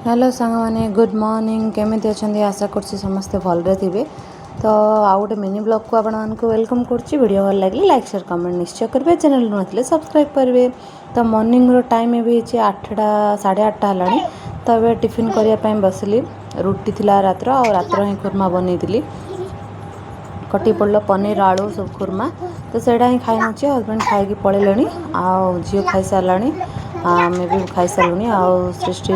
Hello सांग मैंने good morning केमी अच्छा आशा कर समस्ते भलरे थे। तो आउ गोटे मिनी ब्लॉग को आपको वेलकम करुच्ची। वीडियो भल लगे लाइक शेयर कमेंट निश्चय करेंगे। चैनल नुआ सब्सक्राइब करेंगे। तो मॉर्निंग रो टाइम भी 8टा 8:30 है। तो ये टिफिन करने बसली रुटी थिला रात्र और रात्र ही खुरमा बनई कटी पड़ल पनीर आलू सब खुरमा। तो सेटा ही खाई नौ हजबैंड खाई पलैले आउ झील खाई सारा आमे भी खाई सारूँ। आउ सृष्टि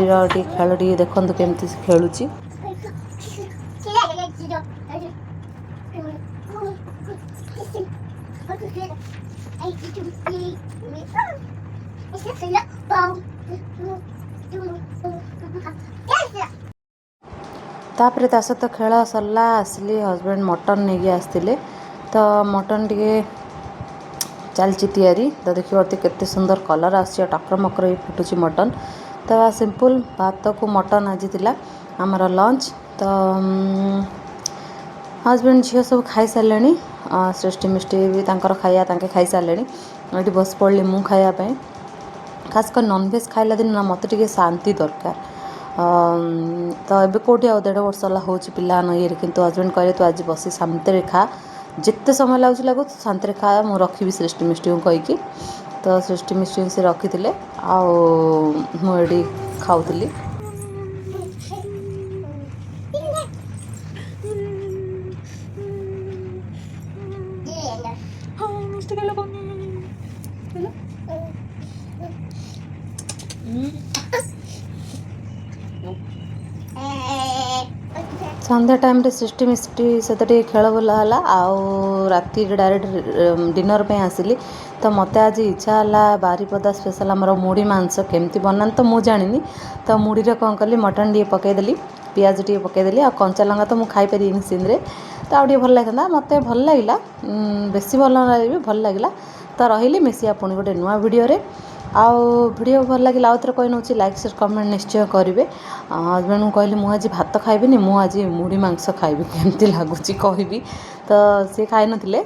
खेल टे देखु केमती खेलुची। तापर ता सहित खेल सरला आसली हजबैंड मटन नहीं आसते। तो मटन टे चलती तैयारी। तो देखिए केते सुंदर कलर आसी टकर मकर भी फुटुची मटन। तो सिंपल भात को मटन आज थिला आमर लंच। तो हजबैंड झील सब खाई सारे। सृष्टि मिष्टि भी खाया खाई सारे। ये बस पड़ली मु खायापी। खासकर नॉनवेज खाइला दिन ना मत टे शांति दरकार। तो ये कौटी 1.5 वर्ष है हूँ पिला ये कि हजबैंड कहले तू आज बस शांति खा जिते समय लगू शांति खा मु रखी सृष्टि मिष्टि को कहीकि। तो सृष्टि मिष्टि से रखी थे आड़ी खाऊली। संध्या टाइम रे सृष्टि मिष्टि सहित खेल बुला है। आउ राति डायरेक्ट डिनर पे आसिली। तो मत आज इच्छा है बारिपदा स्पेशल आमर मुढ़ी मांस केमती बना तो मुझे जानी। तो मुढ़ी रे कौन कली मटन टे पकईदेली पियाज टे पकईदेली आ कंचा लंका तो मुझे खाईपारि सीन। तो आउ भल लगा मत भल लगे बेसी भल लगे भल लगे। तो रही मिसिया पुणी गोटे नुआ वीडियो रे। आउ वीडियो भल लगे आउ थे कही नौ लाइक शेयर कमेंट निश्चय करेंगे। हजबैंड को कहली मुझे भात खाइबी मुझे मुढ़ी मांस खाइबी केमती लगुच कहबी। तो सी खाई नथिले